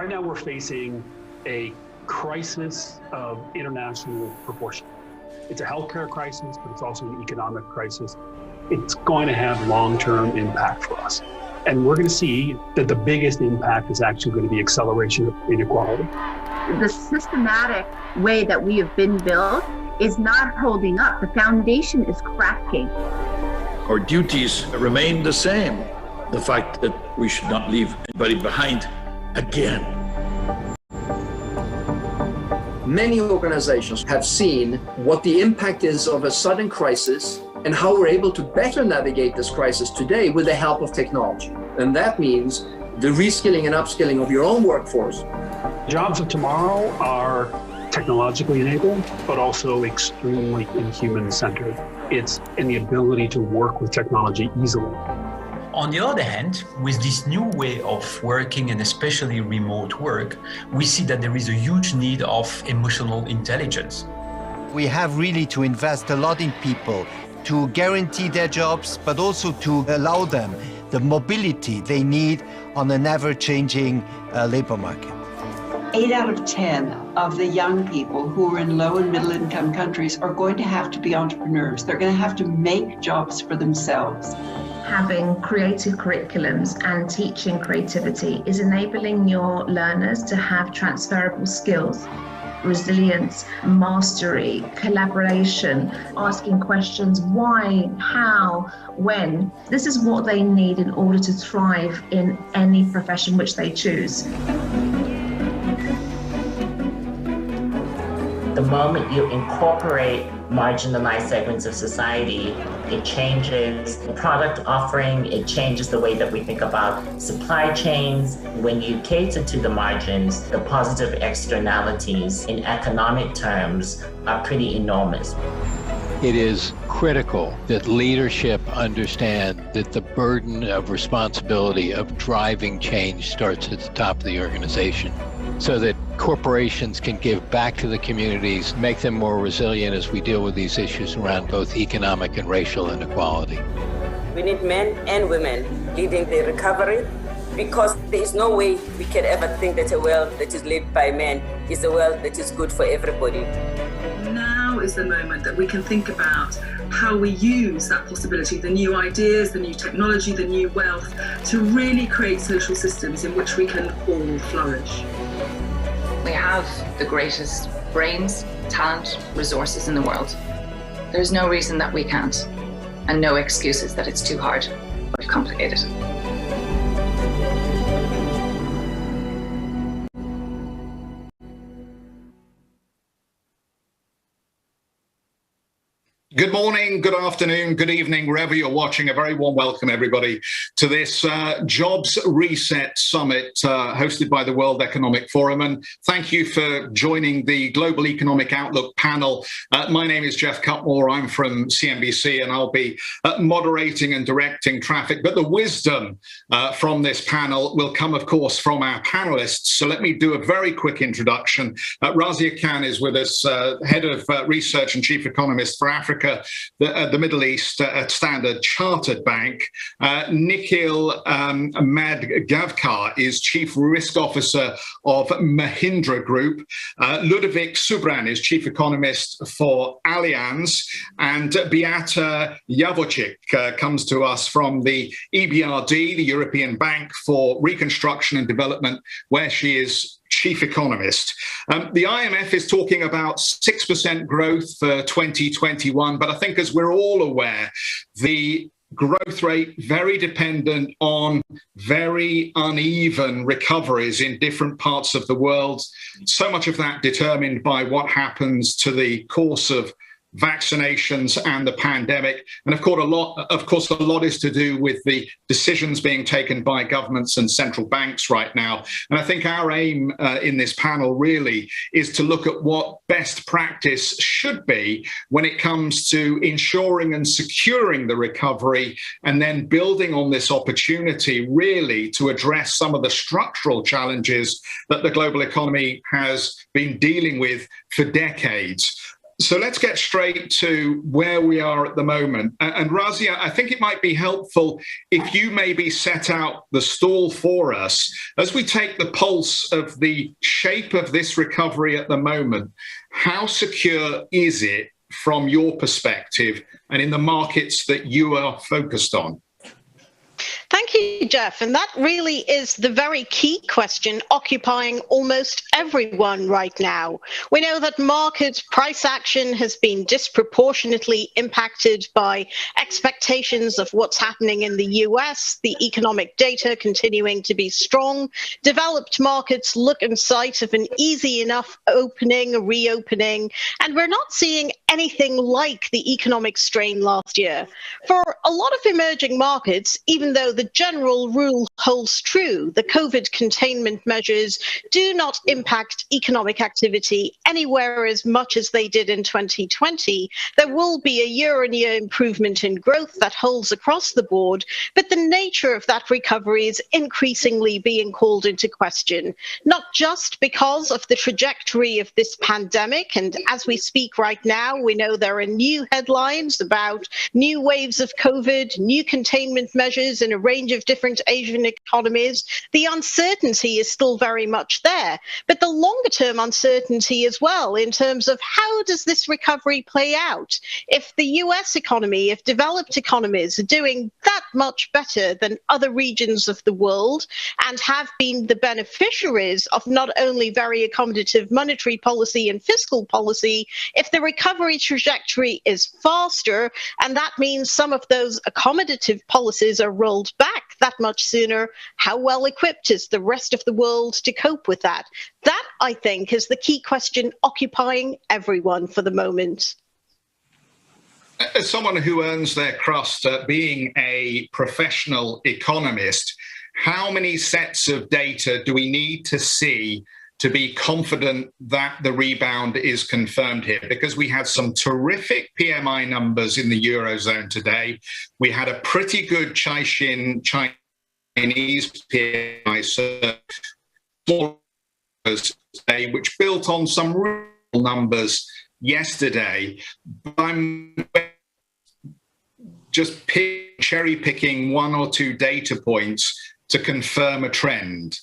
Right now we're facing a crisis of international proportion. It's a healthcare crisis, but it's also an economic crisis. It's going to have long-term impact for us. And we're going to see that the biggest impact is actually going to be acceleration of inequality. The systematic way that we have been built is not holding up. The foundation is cracking. Our duties remain the same. The fact that we should not leave anybody behind again. Many organizations have seen what the impact is of a sudden crisis and how we're able to better navigate this crisis today with the help of technology. And that means the reskilling and upskilling of your own workforce. Jobs of tomorrow are technologically enabled, but also extremely human-centered. It's in the ability to work with technology easily. On the other hand, with this new way of working and especially remote work, we see that there is a huge need of emotional intelligence. We have really to invest a lot in people to guarantee their jobs, but also to allow them the mobility they need on an ever-changing labor market. 8 out of 10 of the young people who are in low and middle income countries are going to have to be entrepreneurs. They're going to have to make jobs for themselves. Having creative curriculums and teaching creativity is enabling your learners to have transferable skills, resilience, mastery, collaboration, asking questions, why, how, when. This is what they need in order to thrive in any profession which they choose. The moment you incorporate marginalized segments of society, it changes the product offering, it changes the way that we think about supply chains. When you cater to the margins, the positive externalities in economic terms are pretty enormous. It is critical that leadership understand that the burden of responsibility of driving change starts at the top of the organization, so that corporations can give back to the communities, make them more resilient as we deal with these issues around both economic and racial inequality. We need men and women leading the recovery, because there is no way we can ever think that a world that is led by men is a world that is good for everybody. Now is the moment that we can think about how we use that possibility, the new ideas, the new technology, the new wealth, to really create social systems in which we can all flourish. We have the greatest brains, talent, resources in the world. There's no reason that we can't, and no excuses that it's too hard or complicated. Good morning, good afternoon, good evening, wherever you're watching. A very warm welcome, everybody, to this Jobs Reset Summit hosted by the World Economic Forum. And thank you for joining the Global Economic Outlook panel. My name is Jeff Cutmore. I'm from CNBC, and I'll be moderating and directing traffic. But the wisdom from this panel will come, of course, from our panelists. So let me do a very quick introduction. Razia Khan is with us, Head of Research and Chief Economist for Africa, the Middle East at Standard Chartered Bank. Nikhil Madgavkar is Chief Risk Officer of Mahindra Group. Ludovic Subran is Chief Economist for Allianz. And Beata Javocic comes to us from the EBRD, the European Bank for Reconstruction and Development, where she is Chief Economist. The IMF is talking about 6% growth for 2021, but I think, as we're all aware, the growth rate very dependent on very uneven recoveries in different parts of the world. So much of that determined by what happens to the course of vaccinations and the pandemic. And of course, a lot is to do with the decisions being taken by governments and central banks right now. And I think our aim in this panel really is to look at what best practice should be when it comes to ensuring and securing the recovery, and then building on this opportunity really to address some of the structural challenges that the global economy has been dealing with for decades. So let's get straight to where we are at the moment. And Razia, I think it might be helpful if you maybe set out the stall for us as we take the pulse of the shape of this recovery at the moment. How secure is it from your perspective and in the markets that you are focused on? Thank you, Jeff. And that really is the very key question occupying almost everyone right now. We know that market price action has been disproportionately impacted by expectations of what's happening in the US, the economic data continuing to be strong. Developed markets look in sight of an easy enough reopening, and we're not seeing anything like the economic strain last year. For a lot of emerging markets, even though the general rule holds true, the COVID containment measures do not impact economic activity anywhere as much as they did in 2020. There will be a year-on-year improvement in growth that holds across the board, but the nature of that recovery is increasingly being called into question, not just because of the trajectory of this pandemic. And as we speak right now, we know there are new headlines about new waves of COVID, new containment measures in a range of different Asian economies. The uncertainty is still very much there, but the longer term uncertainty as well in terms of how does this recovery play out? If the US economy, if developed economies are doing that much better than other regions of the world and have been the beneficiaries of not only very accommodative monetary policy and fiscal policy, if the recovery trajectory is faster, and that means some of those accommodative policies are rolled back that much sooner, how well equipped is the rest of the world to cope with that? That, I think, is the key question occupying everyone for the moment. As someone who earns their crust being a professional economist, how many sets of data do we need to see to be confident that the rebound is confirmed here? Because we had some terrific PMI numbers in the Eurozone today. We had a pretty good Chinese PMI today, which built on some real numbers yesterday. I'm just cherry picking one or two data points to confirm a trend.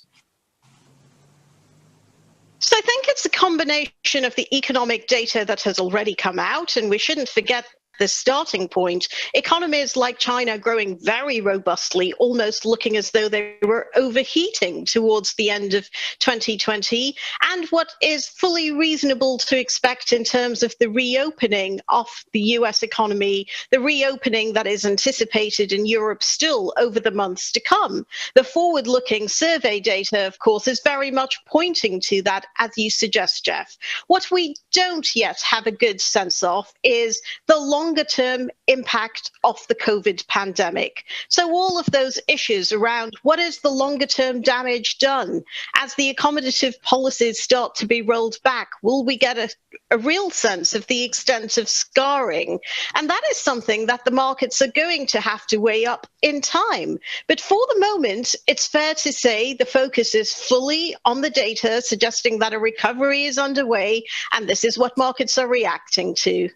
So I think it's a combination of the economic data that has already come out, and we shouldn't forget the starting point. Economies like China growing very robustly, almost looking as though they were overheating towards the end of 2020, and what is fully reasonable to expect in terms of the reopening of the US economy, the reopening that is anticipated in Europe still over the months to come. The forward-looking survey data, of course, is very much pointing to that, as you suggest, Jeff. What we don't yet have a good sense of is the longer-term impact of the COVID pandemic. So all of those issues around what is the longer-term damage done as the accommodative policies start to be rolled back? Will we get a real sense of the extent of scarring? And that is something that the markets are going to have to weigh up in time. But for the moment, it's fair to say the focus is fully on the data, suggesting that a recovery is underway, and this is what markets are reacting to.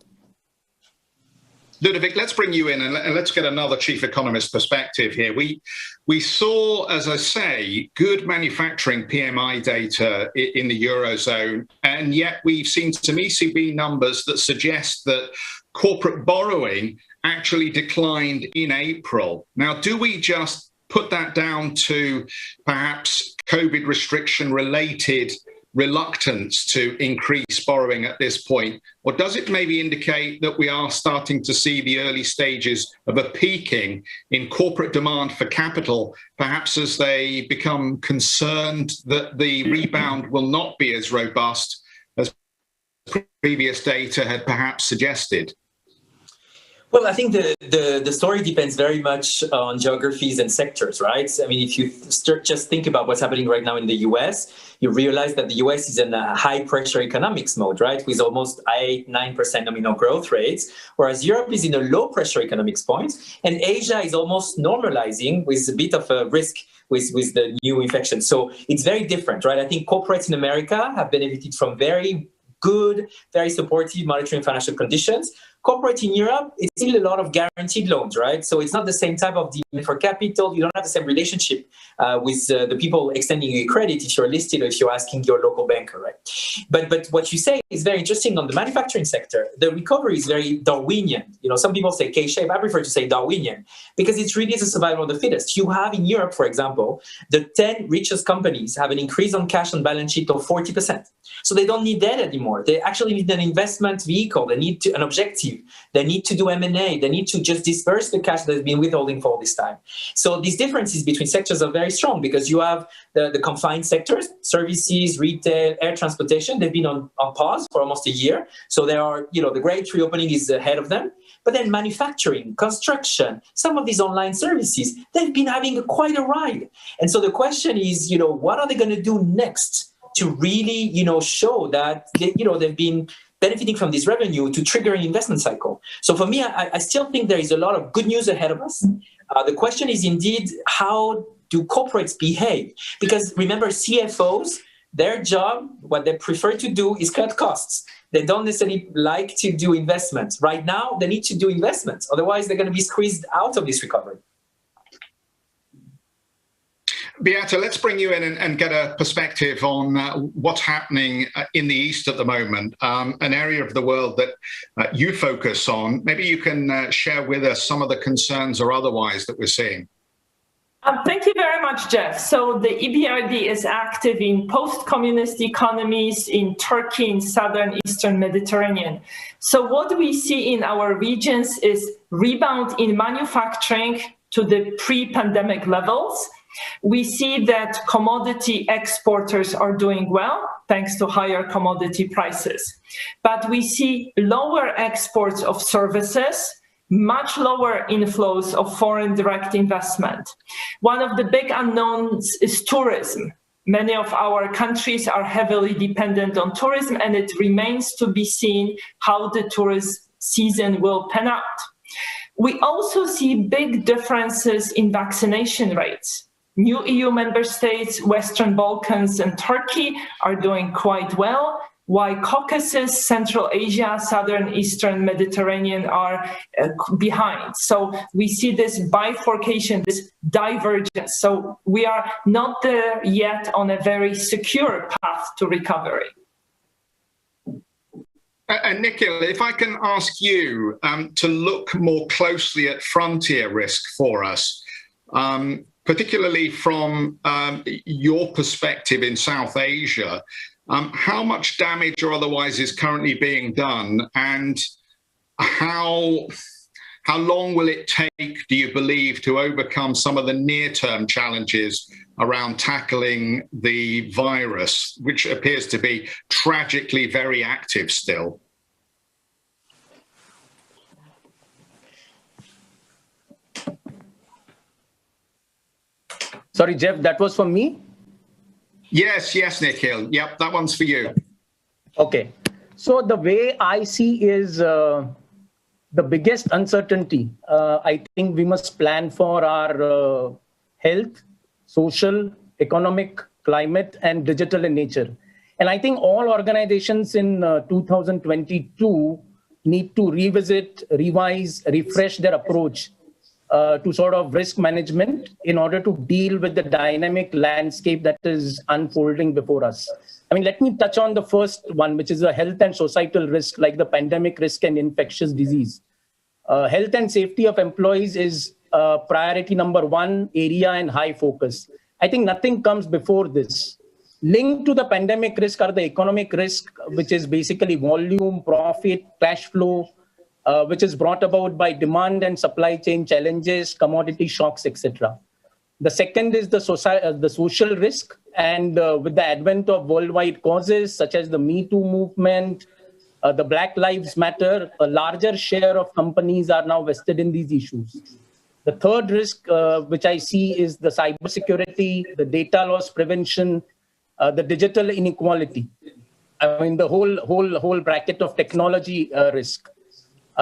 Ludovic, let's bring you in and let's get another chief economist perspective here. We saw, as I say, good manufacturing PMI data in the Eurozone, and yet we've seen some ECB numbers that suggest that corporate borrowing actually declined in April. Now, do we just put that down to perhaps COVID restriction-related reluctance to increase borrowing at this point? Or does it maybe indicate that we are starting to see the early stages of a peaking in corporate demand for capital, perhaps as they become concerned that the rebound will not be as robust as previous data had perhaps suggested? Well, I think the story depends very much on geographies and sectors, right? I mean, if you just think about what's happening right now in the US, you realize that the US is in a high pressure economics mode, right? With almost 8-9% nominal growth rates, whereas Europe is in a low pressure economics point, and Asia is almost normalizing with a bit of a risk with the new infection. So it's very different, right? I think corporates in America have benefited from very good, very supportive monetary and financial conditions. Corporate in Europe, it's still a lot of guaranteed loans, right? So it's not the same type of demand for capital. You don't have the same relationship with the people extending you credit if you're listed or if you're asking your local banker, right? But what you say is very interesting on the manufacturing sector. The recovery is very Darwinian. Some people say K-shape. I prefer to say Darwinian because it's really the survival of the fittest. You have in Europe, for example, the 10 richest companies have an increase on cash on balance sheet of 40%. So they don't need debt anymore. They actually need an investment vehicle. They need an objective. They need to do M&A. They need to just disperse the cash that's been withholding for all this time. So these differences between sectors are very strong because you have the confined sectors, services, retail, air transportation. They've been on pause for almost a year. So they are, the great reopening is ahead of them. But then manufacturing, construction, some of these online services, they've been having quite a ride. And so the question is, what are they going to do next to really, show that, they've been benefiting from this revenue to trigger an investment cycle. So for me, I still think there is a lot of good news ahead of us. The question is indeed, how do corporates behave? Because remember, CFOs, their job, what they prefer to do is cut costs. They don't necessarily like to do investments. Right now, they need to do investments. Otherwise, they're going to be squeezed out of this recovery. Beata, let's bring you in and get a perspective on what's happening in the East at the moment, an area of the world that you focus on. Maybe you can share with us some of the concerns or otherwise that we're seeing. Thank you very much, Jeff. So the EBRD is active in post-communist economies in Turkey, in southern Eastern Mediterranean. So what we see in our regions is rebound in manufacturing to the pre-pandemic levels. We see that commodity exporters are doing well, thanks to higher commodity prices. But we see lower exports of services, much lower inflows of foreign direct investment. One of the big unknowns is tourism. Many of our countries are heavily dependent on tourism, and it remains to be seen how the tourist season will pan out. We also see big differences in vaccination rates. New EU member states, Western Balkans and Turkey are doing quite well, while Caucasus, Central Asia, Southern Eastern Mediterranean are behind. So we see this bifurcation, this divergence. So we are not there yet on a very secure path to recovery. And Nikhil, if I can ask you to look more closely at frontier risk for us, particularly from your perspective in South Asia, how much damage or otherwise is currently being done, and how long will it take, do you believe, to overcome some of the near-term challenges around tackling the virus, which appears to be tragically very active still? Sorry, Jeff, that was for me? Yes, Nikhil. Yep, that one's for you. Okay. So the way I see is the biggest uncertainty. I think we must plan for our health, social, economic, climate, and digital in nature. And I think all organizations in 2022 need to revisit, revise, refresh their approach to sort of risk management in order to deal with the dynamic landscape that is unfolding before us. I mean, let me touch on the first one, which is a health and societal risk, like the pandemic risk and infectious disease. Health and safety of employees is priority number one area and high focus. I think nothing comes before this. Linked to the pandemic risk are the economic risk, which is basically volume, profit, cash flow, which is brought about by demand and supply chain challenges, commodity shocks, etc. The second is the social risk, and with the advent of worldwide causes such as the Me Too movement, the Black Lives Matter, a larger share of companies are now vested in these issues. The third risk, which I see, is the cybersecurity, the data loss prevention, the digital inequality. I mean, the whole bracket of technology risk.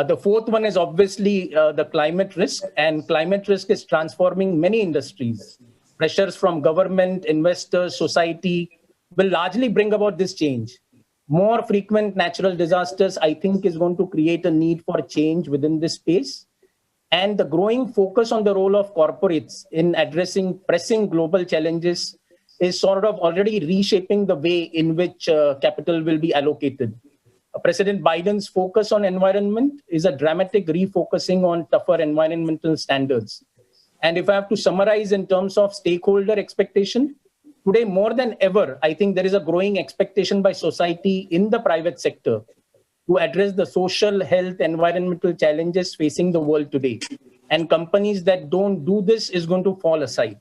The fourth one is obviously the climate risk, and climate risk is transforming many industries. Pressures from government, investors, society will largely bring about this change. More frequent natural disasters, I think, is going to create a need for change within this space. And the growing focus on the role of corporates in addressing pressing global challenges is sort of already reshaping the way in which capital will be allocated. President Biden's focus on environment is a dramatic refocusing on tougher environmental standards. And if I have to summarize in terms of stakeholder expectation, today more than ever, I think there is a growing expectation by society in the private sector to address the social, health, environmental challenges facing the world today. And companies that don't do this is going to fall aside.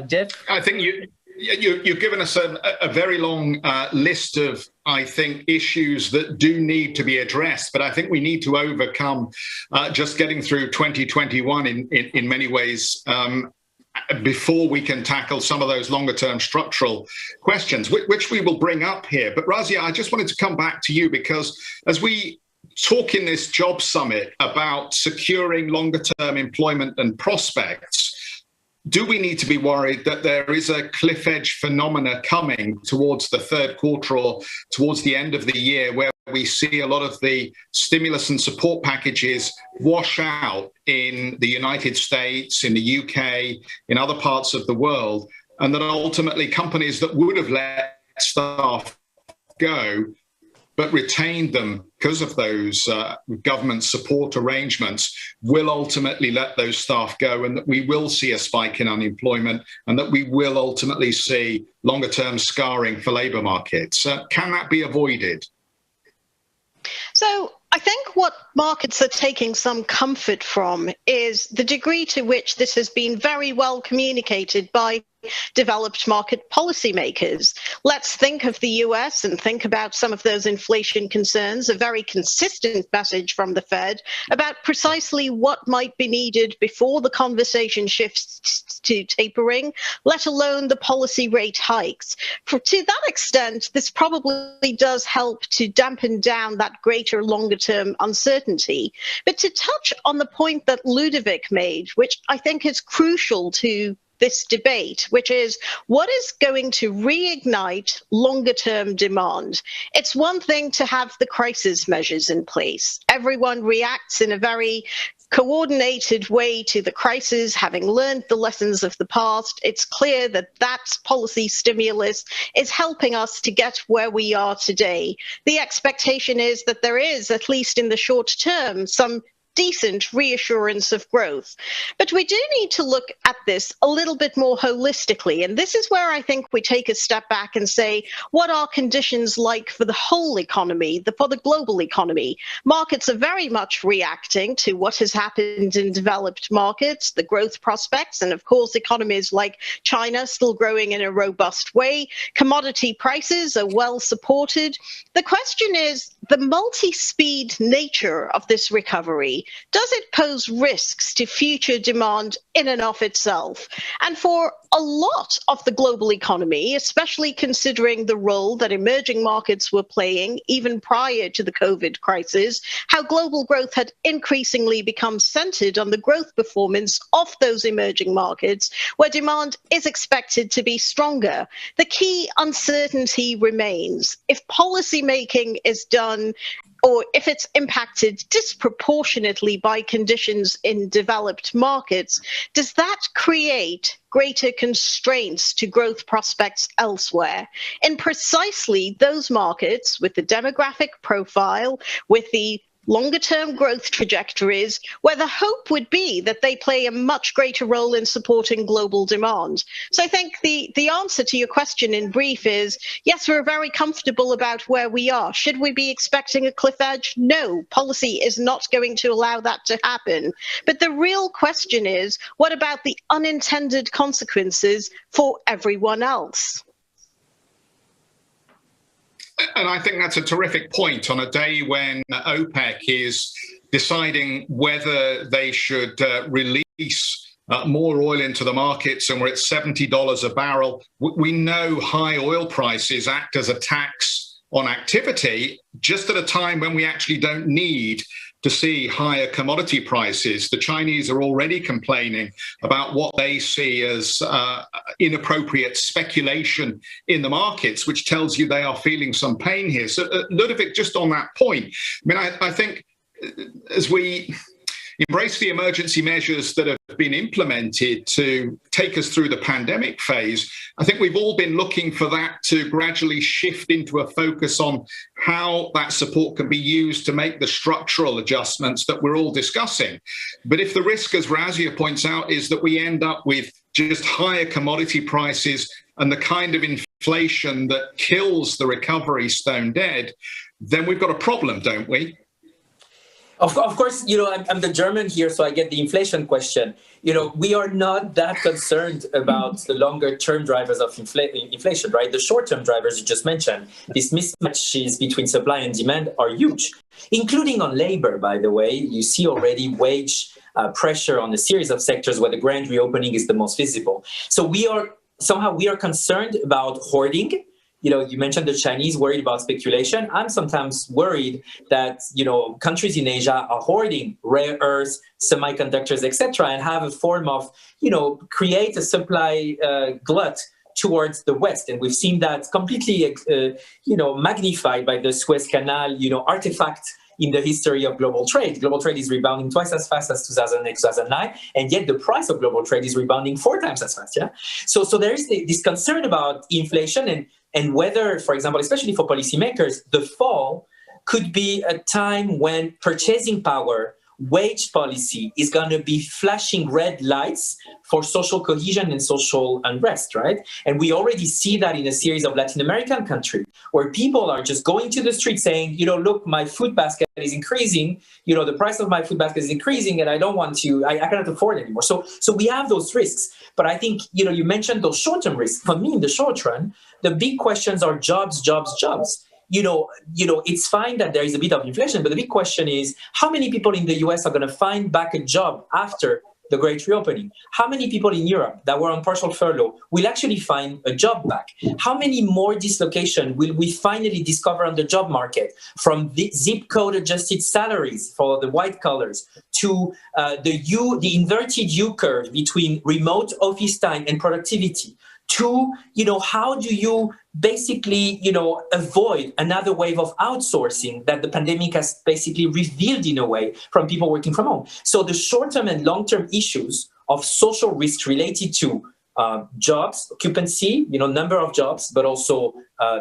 Jeff? I think you've given us a very long list of, I think, issues that do need to be addressed, but I think we need to overcome just getting through 2021 in many ways before we can tackle some of those longer-term structural questions, which we will bring up here. But Razia, I just wanted to come back to you, because as we talk in this job summit about securing longer-term employment and prospects, do we need to be worried that there is a cliff edge phenomena coming towards the third quarter or towards the end of the year, where we see a lot of the stimulus and support packages wash out in the United States, in the UK, in other parts of the world, and that ultimately companies that would have let staff go but retained them because of those government support arrangements will ultimately let those staff go, and that we will see a spike in unemployment, and that we will ultimately see longer-term scarring for labour markets? Can that be avoided? So I think what markets are taking some comfort from is the degree to which this has been very well communicated by developed market policymakers. Let's think of the US and think about some of those inflation concerns, a very consistent message from the Fed about precisely what might be needed before the conversation shifts to tapering, let alone the policy rate hikes. To that extent, this probably does help to dampen down that greater longer-term uncertainty. But to touch on the point that Ludovic made, which I think is crucial to this debate, which is what is going to reignite longer-term demand. It's one thing to have the crisis measures in place. Everyone reacts in a very coordinated way to the crisis, having learned the lessons of the past. It's clear that that policy stimulus is helping us to get where we are today. The expectation is that there is, at least in the short term, some decent reassurance of growth. But we do need to look at this a little bit more holistically. And this is where I think we take a step back and say, what are conditions like for the whole economy, for the global economy? Markets are very much reacting to what has happened in developed markets, the growth prospects, and of course, economies like China still growing in a robust way. Commodity prices are well supported. The question is the multi-speed nature of this recovery. Does it pose risks to future demand in and of itself? And for a lot of the global economy, especially considering the role that emerging markets were playing even prior to the COVID crisis, how global growth had increasingly become centered on the growth performance of those emerging markets, where demand is expected to be stronger. The key uncertainty remains. If policymaking is done, or if it's impacted disproportionately by conditions in developed markets, does that create greater constraints to growth prospects elsewhere? In precisely those markets with the demographic profile, with the longer-term growth trajectories, where the hope would be that they play a much greater role in supporting global demand. So I think the answer to your question in brief is, yes, we're very comfortable about where we are. Should we be expecting a cliff edge? No, policy is not going to allow that to happen. But the real question is, what about the unintended consequences for everyone else? And I think that's a terrific point on a day when OPEC is deciding whether they should release more oil into the markets, and we're at $70 a barrel. We know high oil prices act as a tax on activity, just at a time when we actually don't need to see higher commodity prices. The Chinese are already complaining about what they see as inappropriate speculation in the markets, which tells you they are feeling some pain here. So, Ludovic, just on that point, I mean, I think as we embrace the emergency measures that have been implemented to take us through the pandemic phase, I think we've all been looking for that to gradually shift into a focus on how that support can be used to make the structural adjustments that we're all discussing. But if the risk, as Razia points out, is that we end up with just higher commodity prices and the kind of inflation that kills the recovery stone dead, then we've got a problem, don't we? Of course, I'm the German here, so I get the inflation question. We are not that concerned about the longer-term drivers of inflation, right? The short-term drivers you just mentioned, these mismatches between supply and demand are huge, including on labor, by the way. You see already wage pressure on a series of sectors where the grand reopening is the most visible. So we are concerned about hoarding. You mentioned the Chinese worried about speculation. I'm sometimes worried that, countries in Asia are hoarding rare earths, semiconductors, etc., and have a form of, create a supply glut towards the West. And we've seen that completely, magnified by the Suez Canal, artifact in the history of global trade. Global trade is rebounding twice as fast as 2008, 2009, and yet the price of global trade is rebounding 4 times as fast. Yeah. So there is this concern about inflation and whether, for example, especially for policymakers, the fall could be a time when purchasing power, wage policy is going to be flashing red lights for social cohesion and social unrest, right? And we already see that in a series of Latin American countries where people are just going to the street saying, look, my food basket is increasing, the price of my food basket is increasing and I don't want to, I cannot afford it anymore. So we have those risks. But I think, you mentioned those short-term risks. For me, in the short run, the big questions are jobs. It's fine that there is a bit of inflation, but the big question is how many people in the US are going to find back a job after the great reopening? How many people in Europe that were on partial furlough will actually find a job back? How many more dislocation will we finally discover on the job market, from the zip code adjusted salaries for the white collars to the inverted U curve between remote office time and productivity, to, how do you basically, avoid another wave of outsourcing that the pandemic has basically revealed in a way from people working from home. So the short-term and long-term issues of social risks related to jobs, occupancy, number of jobs, but also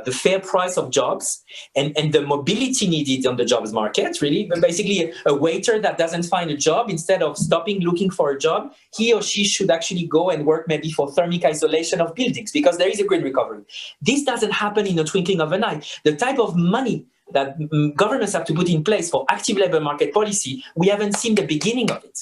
the fair price of jobs and the mobility needed on the jobs market, really. But basically, a waiter that doesn't find a job, instead of stopping looking for a job, he or she should actually go and work maybe for thermic isolation of buildings because there is a green recovery. This doesn't happen in a twinkling of an eye. The type of money that governments have to put in place for active labor market policy, we haven't seen the beginning of it.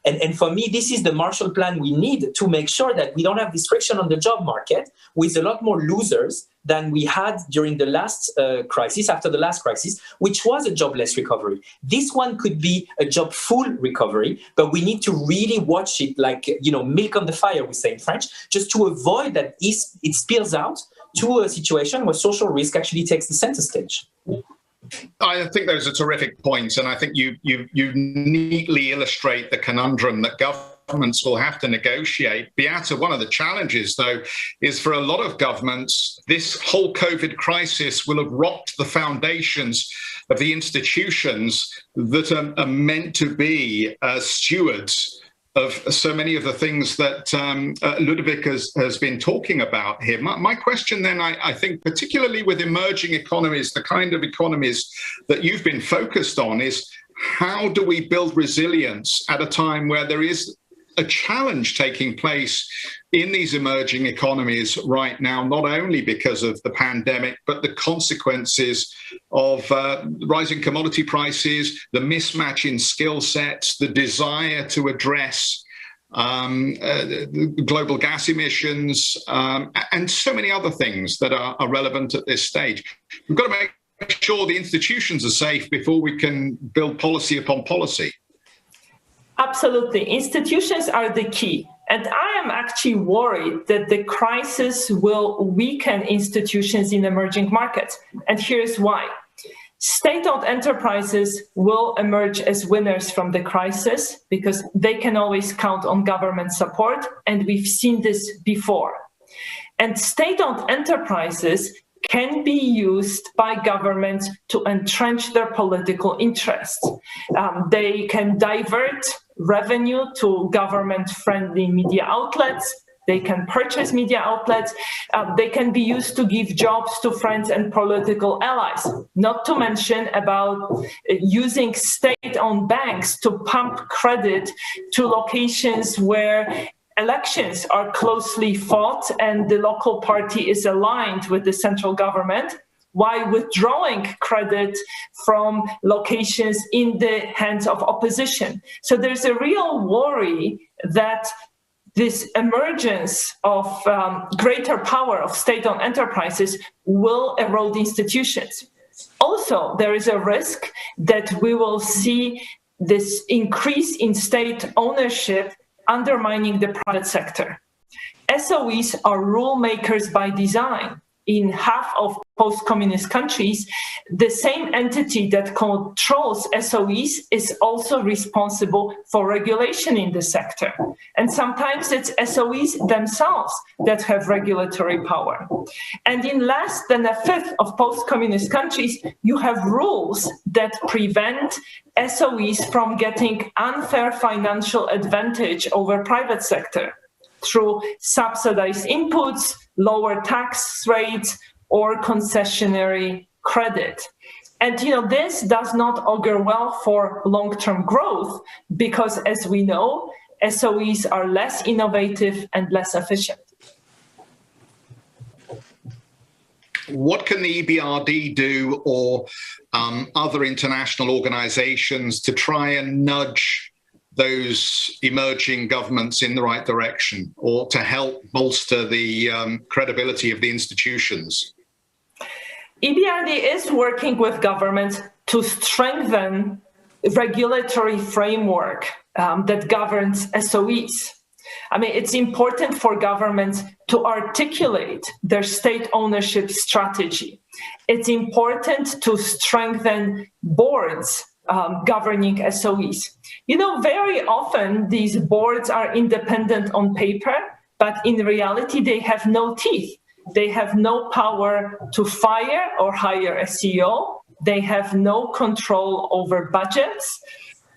And for me, this is the Marshall Plan we need to make sure that we don't have this friction on the job market with a lot more losers than we had during the last crisis, after the last crisis, which was a jobless recovery. This one could be a job full recovery, but we need to really watch it like, milk on the fire, we say in French, just to avoid that it spills out to a situation where social risk actually takes the center stage. I think those are terrific points, and I think you neatly illustrate the conundrum that governments will have to negotiate. Beata, one of the challenges, though, is for a lot of governments, this whole COVID crisis will have rocked the foundations of the institutions that are meant to be stewards of so many of the things that Ludovic has been talking about here. My question then, I think, particularly with emerging economies, the kind of economies that you've been focused on, is how do we build resilience at a time where there is a challenge taking place in these emerging economies right now, not only because of the pandemic, but the consequences of rising commodity prices, the mismatch in skill sets, the desire to address global gas emissions, and so many other things that are relevant at this stage. We've got to make sure the institutions are safe before we can build policy upon policy. Absolutely. Institutions are the key. And I am actually worried that the crisis will weaken institutions in emerging markets. And here's why. State-owned enterprises will emerge as winners from the crisis because they can always count on government support, and we've seen this before. And state-owned enterprises can be used by governments to entrench their political interests. They can divert revenue to government-friendly media outlets. They can purchase media outlets. They can be used to give jobs to friends and political allies, not to mention about using state-owned banks to pump credit to locations where elections are closely fought and the local party is aligned with the central government, while withdrawing credit from locations in the hands of opposition. So there's a real worry that this emergence of greater power of state-owned enterprises will erode institutions. Also, there is a risk that we will see this increase in state ownership undermining the private sector. SOEs are rule makers by design. In half of post-communist countries, the same entity that controls SOEs is also responsible for regulation in the sector. And sometimes it's SOEs themselves that have regulatory power. And in less than a fifth of post-communist countries, you have rules that prevent SOEs from getting unfair financial advantage over private sector through subsidized inputs, lower tax rates, or concessionary credit. And this does not augur well for long-term growth because, as we know, SOEs are less innovative and less efficient. What can the EBRD do or other international organizations to try and nudge those emerging governments in the right direction, or to help bolster the credibility of the institutions? EBRD is working with governments to strengthen regulatory framework that governs SOEs. I mean, it's important for governments to articulate their state ownership strategy. It's important to strengthen boards governing SOEs. Very often these boards are independent on paper, but in reality they have no teeth. They have no power to fire or hire a CEO. They have no control over budgets.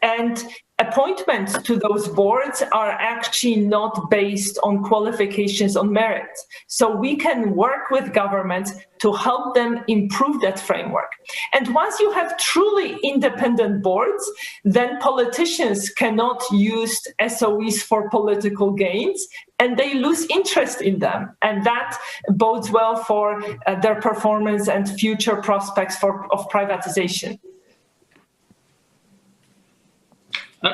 And appointments to those boards are actually not based on qualifications on merit. So we can work with governments to help them improve that framework. And once you have truly independent boards, then politicians cannot use SOEs for political gains, and they lose interest in them. And that bodes well for their performance and future prospects of privatization.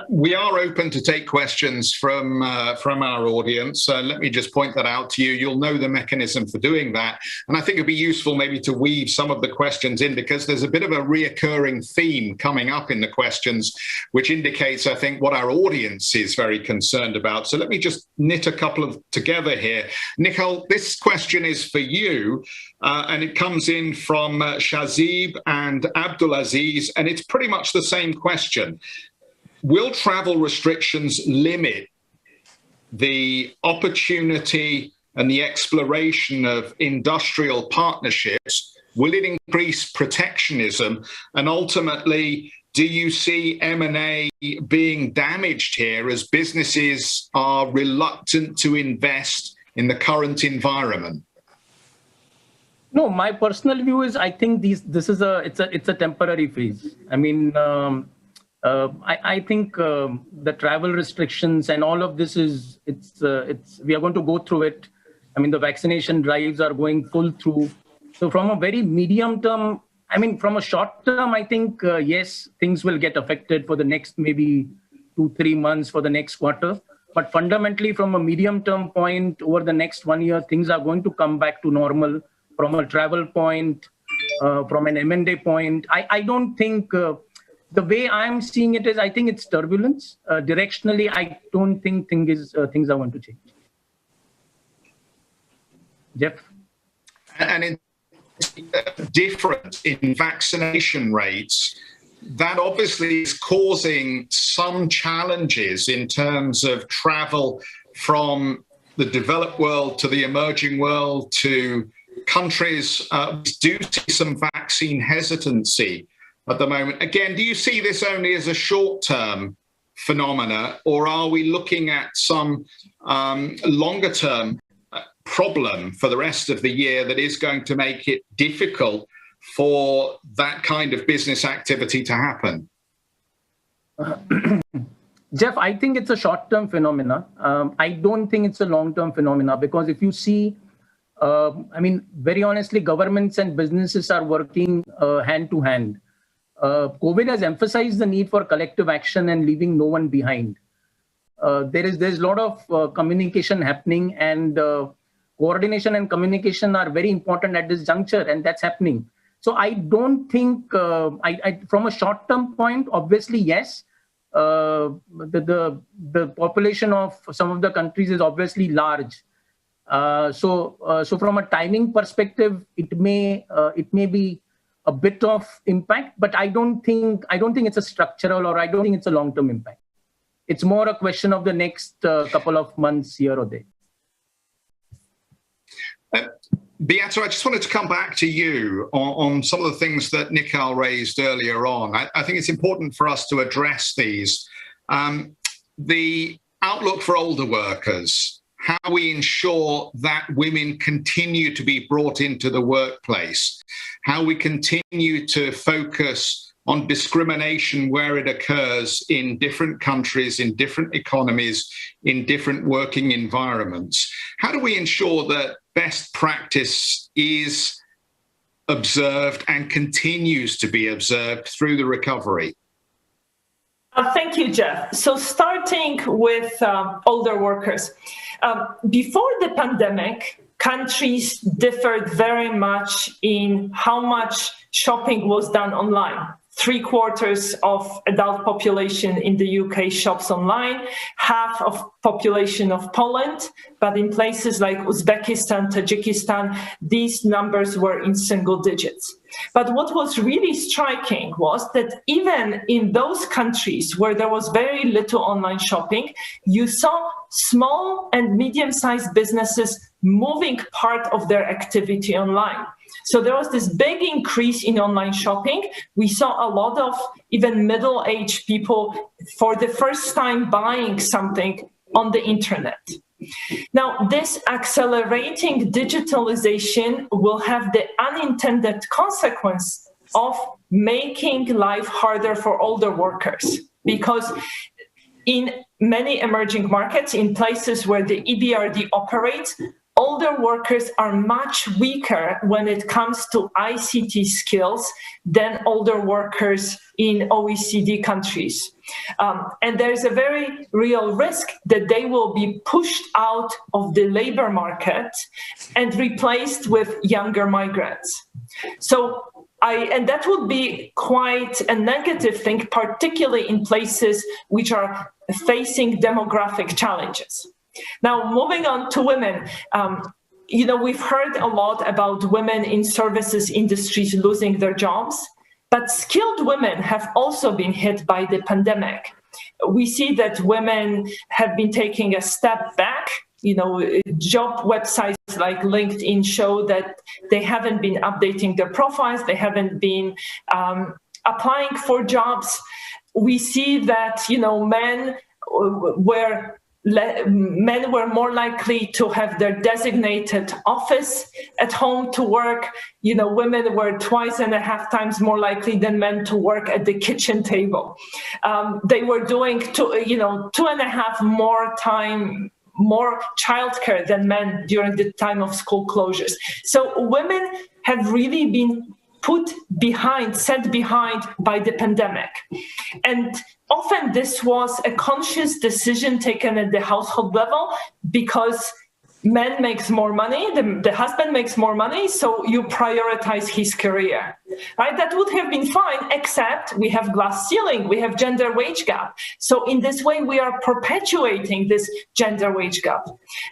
We are open to take questions from our audience. Let me just point that out to you. You'll know the mechanism for doing that. And I think it'd be useful maybe to weave some of the questions in, because there's a bit of a reoccurring theme coming up in the questions, which indicates, I think, what our audience is very concerned about. So let me just knit a couple of together here. Nicole, this question is for you, and it comes in from Shazib and Abdulaziz, and it's pretty much the same question. Will travel restrictions limit the opportunity and the exploration of industrial partnerships? Will it increase protectionism? And ultimately, do you see M&A being damaged here as businesses are reluctant to invest in the current environment? No, my personal view is I think this is a temporary phase. I mean, I think the travel restrictions and all of this we are going to go through it. I mean, the vaccination drives are going full through. So from a very medium term, I mean, from a short term, I think, yes, things will get affected for the next maybe 2-3 months for the next quarter. But fundamentally, from a medium term point, over the next 1 year, things are going to come back to normal from a travel point, from an M&A point. I don't think the way I'm seeing it is, I think it's turbulence. Directionally, I don't think things are going to change. Jeff? And in difference in vaccination rates, that obviously is causing some challenges in terms of travel from the developed world to the emerging world to countries. Do see some vaccine hesitancy at the moment. Again, do you see this only as a short-term phenomena, or are we looking at some longer-term problem for the rest of the year that is going to make it difficult for that kind of business activity to happen? Jeff, I think it's a short-term phenomena. I don't think it's a long-term phenomena, because if you see, very honestly, governments and businesses are working hand to hand. COVID has emphasized the need for collective action and leaving no one behind. There's a lot of communication happening, and coordination and communication are very important at this juncture, and that's happening. So I don't think, from a short-term point, obviously, yes, the population of some of the countries is obviously large. So from a timing perspective, it may be a bit of impact, but I don't think it's a structural, or I don't think it's a long-term impact. It's more a question of the next couple of months here or there. Beata, I just wanted to come back to you on some of the things that Nikhil raised earlier on. I think it's important for us to address these. The outlook for older workers, how we ensure that women continue to be brought into the workplace, how we continue to focus on discrimination where it occurs in different countries, in different economies, in different working environments. How do we ensure that best practice is observed and continues to be observed through the recovery? Thank you, Jeff. So starting with older workers. Before the pandemic, countries differed very much in how much shopping was done online. 3/4 of adult population in the UK shops online, half of population of Poland, but in places like Uzbekistan, Tajikistan, these numbers were in single digits. But what was really striking was that even in those countries where there was very little online shopping, you saw small and medium-sized businesses moving part of their activity online. So there was this big increase in online shopping. We saw a lot of even middle-aged people for the first time buying something on the internet. Now, this accelerating digitalization will have the unintended consequence of making life harder for older workers, because in many emerging markets, in places where the EBRD operates, older workers are much weaker when it comes to ICT skills than older workers in OECD countries. And there's a very real risk that they will be pushed out of the labor market and replaced with younger migrants. And that would be quite a negative thing, particularly in places which are facing demographic challenges. Now, moving on to women, we've heard a lot about women in services industries losing their jobs, but skilled women have also been hit by the pandemic. We see that women have been taking a step back. Job websites like LinkedIn show that they haven't been updating their profiles, they haven't been applying for jobs. We see that, men were more likely to have their designated office at home to work. Women were 2.5 times more likely than men to work at the kitchen table. They were doing 2.5 more childcare than men during the time of school closures. So women have really been set behind by the pandemic. And often this was a conscious decision taken at the household level, because man makes more money, the husband makes more money, so you prioritize his career, right? That would have been fine, except we have glass ceiling, we have gender wage gap. So in this way, we are perpetuating this gender wage gap.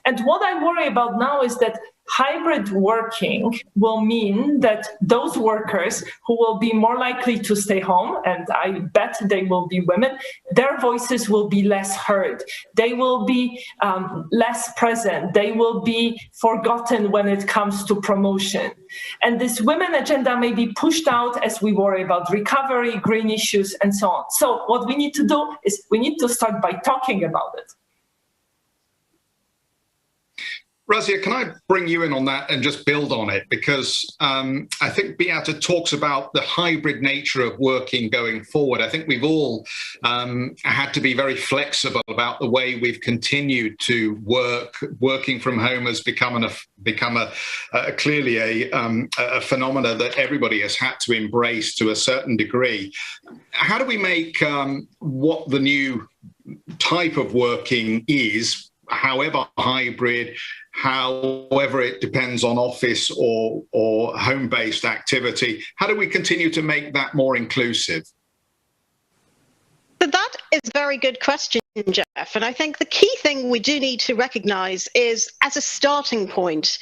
And what I worry about now is that hybrid working will mean that those workers who will be more likely to stay home, and I bet they will be women, their voices will be less heard. They will be less present. They will be forgotten when it comes to promotion. And this women agenda may be pushed out as we worry about recovery, green issues, and so on. So what we need to do is we need to start by talking about it. Razia, can I bring you in on that and just build on it? Because I think Beata talks about the hybrid nature of working going forward. I think we've all had to be very flexible about the way we've continued to work. Working from home has become clearly a phenomena that everybody has had to embrace to a certain degree. How do we make what the new type of working is, however hybrid, however it depends on office or home-based activity, how do we continue to make that more inclusive? So that is a very good question, Jeff. And I think the key thing we do need to recognise is, as a starting point,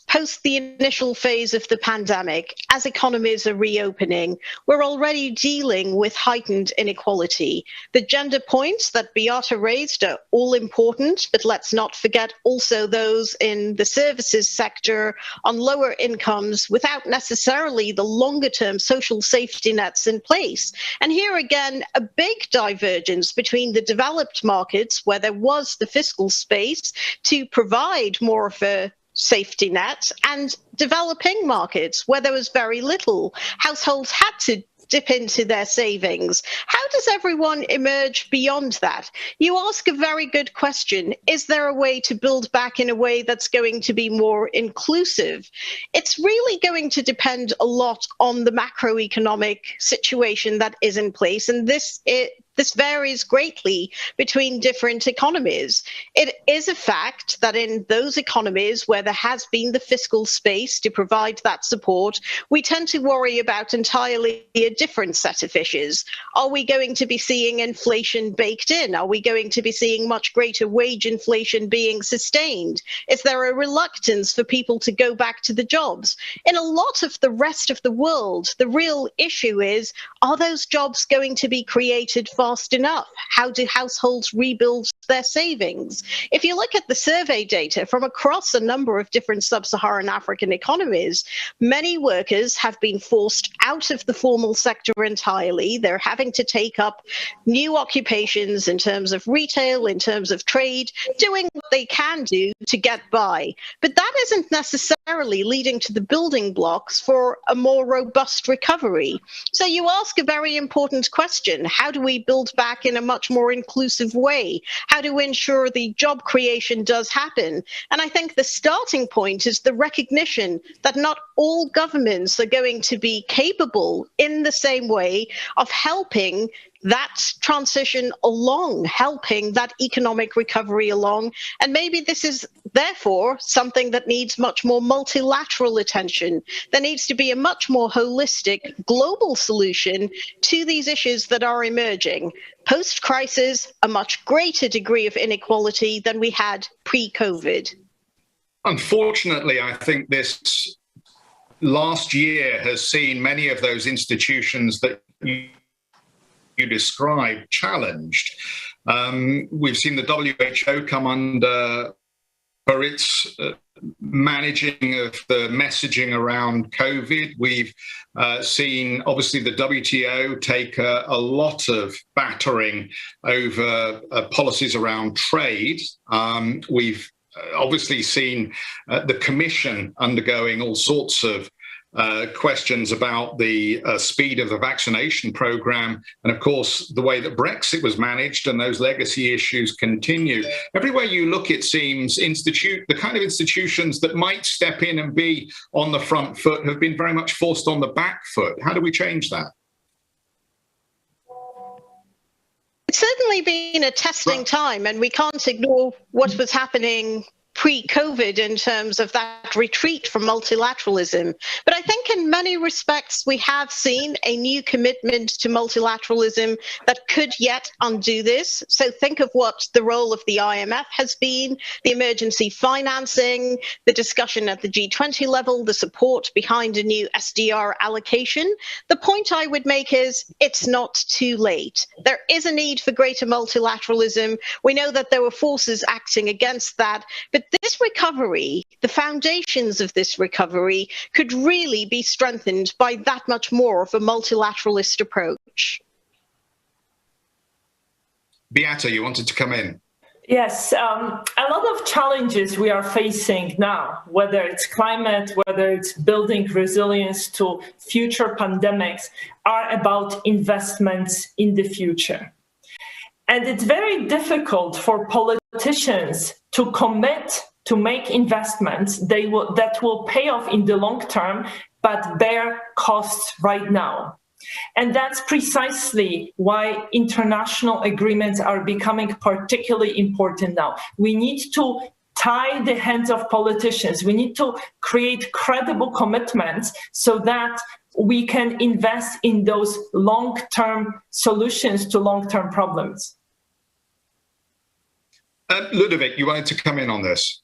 post the initial phase of the pandemic, as economies are reopening, we're already dealing with heightened inequality. The gender points that Beata raised are all important, but let's not forget also those in the services sector on lower incomes without necessarily the longer-term social safety nets in place. And here again, a big divergence between the developed markets, where there was the fiscal space to provide more of a safety net, and developing markets where there was very little. Households had to dip into their savings. How does everyone emerge beyond that? You ask a very good question. Is there a way to build back in a way that's going to be more inclusive? It's really going to depend a lot on the macroeconomic situation that is in place, and this varies greatly between different economies. It is a fact that in those economies where there has been the fiscal space to provide that support, we tend to worry about entirely a different set of issues. Are we going to be seeing inflation baked in? Are we going to be seeing much greater wage inflation being sustained? Is there a reluctance for people to go back to the jobs? In a lot of the rest of the world, the real issue is, are those jobs going to be created fast enough? How do households rebuild their savings? If you look at the survey data from across a number of different sub-Saharan African economies, many workers have been forced out of the formal sector entirely. They're having to take up new occupations in terms of retail, in terms of trade, doing what they can do to get by. But that isn't necessarily leading to the building blocks for a more robust recovery. So you ask a very important question. How do we build back in a much more inclusive way? How do we ensure the job creation does happen? And I think the starting point is the recognition that not all governments are going to be capable in the same way of helping that transition along, helping that economic recovery along. And maybe this is therefore something that needs much more multilateral attention. There needs to be a much more holistic global solution to these issues that are emerging. Post-crisis, a much greater degree of inequality than we had pre-COVID. Unfortunately, I think this last year has seen many of those institutions that you described challenged. We've seen the WHO come under for its managing of the messaging around COVID. We've seen, obviously, the WTO take a lot of battering over policies around trade. We've obviously seen the Commission undergoing all sorts of questions about the speed of the vaccination program, and of course the way that Brexit was managed, and those legacy issues continue. Everywhere you look, it seems the kind of institutions that might step in and be on the front foot have been very much forced on the back foot. How do we change that? It's certainly been a testing time, and we can't ignore what was happening pre-COVID in terms of that retreat from multilateralism. But I think in many respects, we have seen a new commitment to multilateralism that could yet undo this. So think of what the role of the IMF has been, the emergency financing, the discussion at the G20 level, the support behind a new SDR allocation. The point I would make is it's not too late. There is a need for greater multilateralism. We know that there were forces acting against that, but this recovery, the foundations of this recovery, could really be strengthened by that much more of a multilateralist approach. Beata, you wanted to come in. Yes, a lot of challenges we are facing now, whether it's climate, whether it's building resilience to future pandemics, are about investments in the future. And it's very difficult for politicians to commit to make investments that will pay off in the long term, but bear costs right now. And that's precisely why international agreements are becoming particularly important now. We need to tie the hands of politicians. We need to create credible commitments so that we can invest in those long-term solutions to long-term problems. Ludovic, you wanted to come in on this.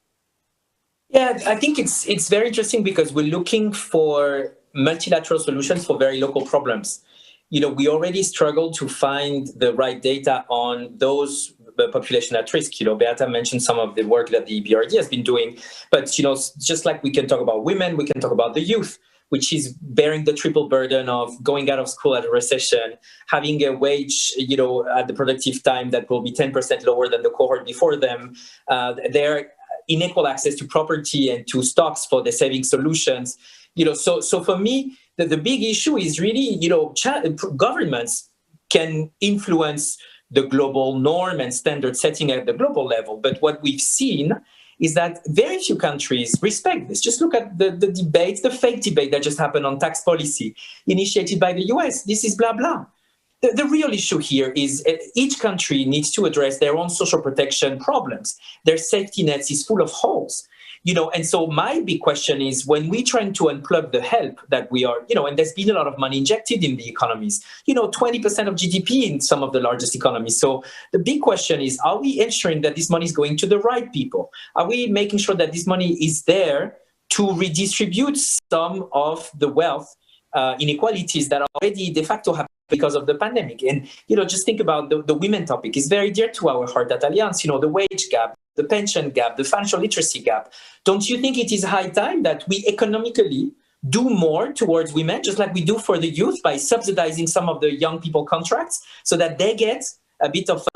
Yeah, I think it's very interesting because we're looking for multilateral solutions for very local problems. You know, we already struggle to find the right data on those population at risk. You know, Beata mentioned some of the work that the EBRD has been doing, but, you know, just like we can talk about women, we can talk about the youth, which is bearing the triple burden of going out of school at a recession, having a wage, you know, at the productive time that will be 10% lower than the cohort before them. Their unequal access to property and to stocks for the saving solutions. You know, so for me, the big issue is really, you know, governments can influence the global norm and standard setting at the global level. But what we've seen is that very few countries respect this. Just look at the debate, the fake debate that just happened on tax policy initiated by the US. This is blah, blah. The real issue here is each country needs to address their own social protection problems. Their safety nets is full of holes. You know, and so my big question is when we're trying to unplug the help that we are, you know, and there's been a lot of money injected in the economies, you know, 20% of GDP in some of the largest economies. So the big question is, are we ensuring that this money is going to the right people? Are we making sure that this money is there to redistribute some of the wealth inequalities that already de facto happen because of the pandemic? And, you know, just think about the women topic. It's very dear to our heart at Allianz, you know, the wage gap, the pension gap, the financial literacy gap. Don't you think it is high time that we economically do more towards women, just like we do for the youth, by subsidizing some of the young people contracts so that they get a bit of,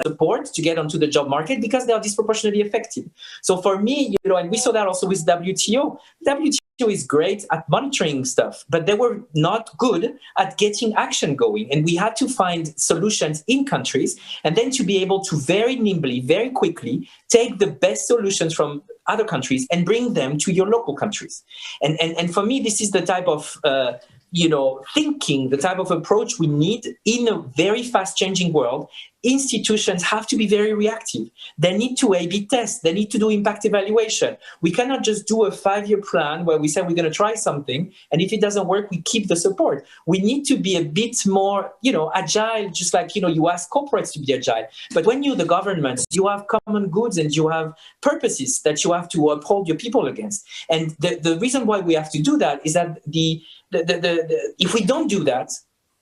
support to get onto the job market because they are disproportionately affected. So for me, you know, and we saw that also with WTO. WTO is great at monitoring stuff, but they were not good at getting action going. And we had to find solutions in countries and then to be able to very nimbly, very quickly take the best solutions from other countries and bring them to your local countries. And for me, this is the type of thinking, the type of approach we need in a very fast changing world. Institutions have to be very reactive. They need to A/B test. They need to do impact evaluation. We cannot just do a 5-year plan where we say we're going to try something, and if it doesn't work, we keep the support. We need to be a bit more, agile, just like, you ask corporates to be agile. But when you're the government, you have common goods and you have purposes that you have to uphold your people against. And the reason why we have to do that is that if we don't do that,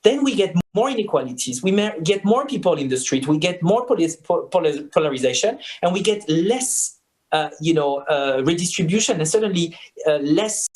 then we get more inequalities, we get more people in the street, we get more polarization, and we get less, redistribution and certainly less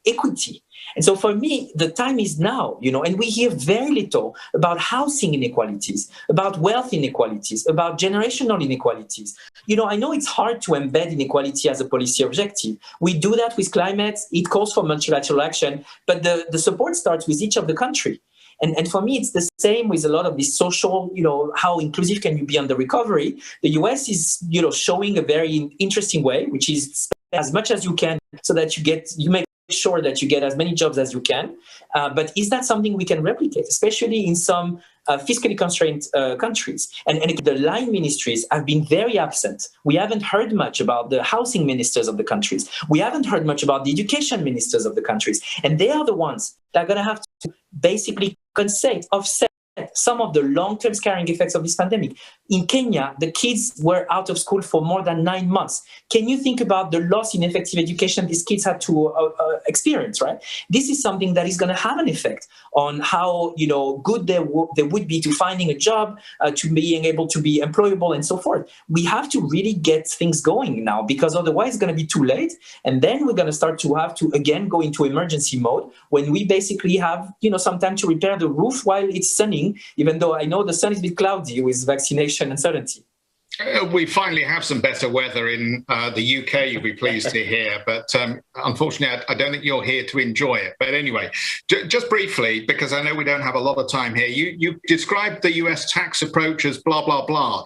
equity. And so for me, the time is now, and we hear very little about housing inequalities, about wealth inequalities, about generational inequalities. I know it's hard to embed inequality as a policy objective. We do that with climate. It calls for multilateral action, but the support starts with each of the country. And for me, it's the same with a lot of this social, how inclusive can you be on the recovery? The US is, showing a very interesting way, which is spend as much as you can so that you make sure that you get as many jobs as you can. But is that something we can replicate, especially in some fiscally constrained countries? And the line ministries have been very absent. We haven't heard much about the housing ministers of the countries. We haven't heard much about the education ministers of the countries. And they are the ones that are going to have to basically offset some of the long-term scarring effects of this pandemic. In Kenya, the kids were out of school for more than 9 months. Can you think about the loss in effective education these kids had to experience, right? This is something that is going to have an effect on how, good they would be to finding a job, to being able to be employable and so forth. We have to really get things going now, because otherwise it's going to be too late. And then we're going to start to have to, again, go into emergency mode when we basically have, some time to repair the roof while it's sunning, even though I know the sun is a bit cloudy with vaccination uncertainty. We finally have some better weather in the UK, you'll be pleased to hear. But unfortunately, I don't think you're here to enjoy it. But anyway, just briefly, because I know we don't have a lot of time here, you described the US tax approach as blah, blah, blah.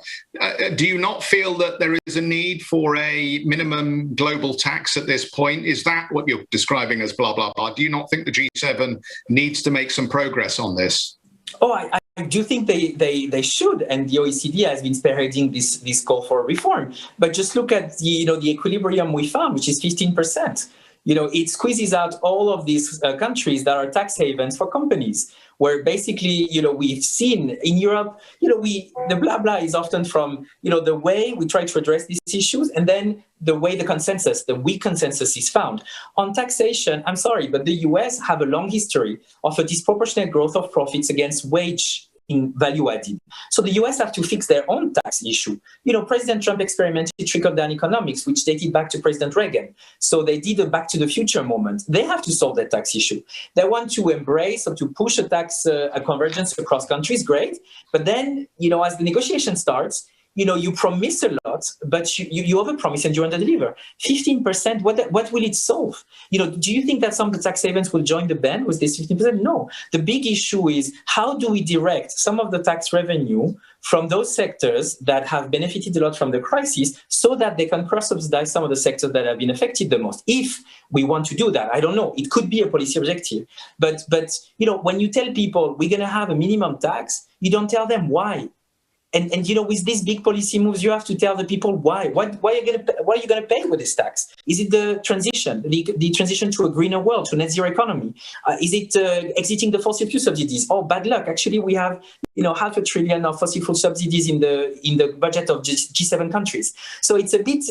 Do you not feel that there is a need for a minimum global tax at this point? Is that what you're describing as blah, blah, blah? Do you not think the G7 needs to make some progress on this? Oh, I do think they should, and the OECD has been spearheading this call for reform. But just look at the equilibrium we found, which is 15%. It squeezes out all of these countries that are tax havens for companies, where basically, we've seen in Europe, the blah blah is often from, the way we try to address these issues, and then the way the weak consensus is found. On taxation, I'm sorry, but the US have a long history of a disproportionate growth of profits against wage in value added. So the US have to fix their own tax issue. President Trump experimented trickle-down economics, which dated back to President Reagan. So they did a back to the future moment. They have to solve that tax issue. They want to embrace or to push a tax convergence across countries, great. But then, as the negotiation starts, you promise a lot, but you overpromise and you underdeliver. 15%, what will it solve? Do you think that some of the tax havens will join the band with this 15%? No. The big issue is, how do we direct some of the tax revenue from those sectors that have benefited a lot from the crisis so that they can cross-subsidize some of the sectors that have been affected the most? If we want to do that, I don't know. It could be a policy objective. But when you tell people we're going to have a minimum tax, you don't tell them why. And with these big policy moves, you have to tell the people why. Why are you going to pay with this tax? Is it the transition, the transition to a greener world, to net zero economy? Is it exiting the fossil fuel subsidies? Oh, bad luck! Actually, we have $500 billion of fossil fuel subsidies in the budget of G7 countries. So it's a bit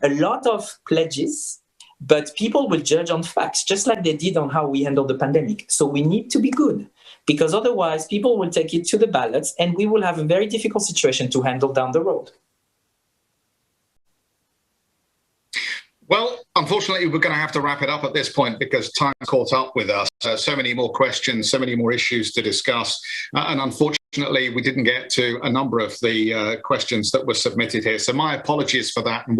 a lot of pledges, but people will judge on facts, just like they did on how we handled the pandemic. So we need to be good, because otherwise people will take it to the ballots and we will have a very difficult situation to handle down the road. Well, unfortunately, we're going to have to wrap it up at this point because time caught up with us. So many more questions, so many more issues to discuss. And unfortunately, we didn't get to a number of the questions that were submitted here. So my apologies for that. And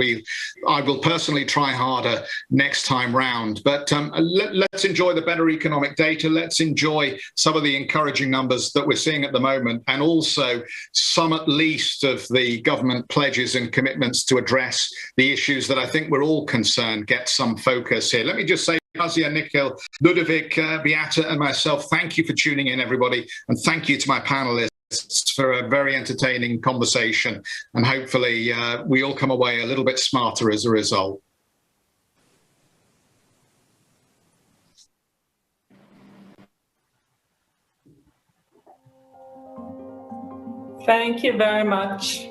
I will personally try harder next time round. But let's enjoy the better economic data. Let's enjoy some of the encouraging numbers that we're seeing at the moment, and also some at least of the government pledges and commitments to address the issues that I think we're all concerned get some focus here. Let me just say, Asia, Nikhil, Ludovic, Beata and myself, thank you for tuning in, everybody. And thank you to my panelists for a very entertaining conversation. And hopefully we all come away a little bit smarter as a result. Thank you very much.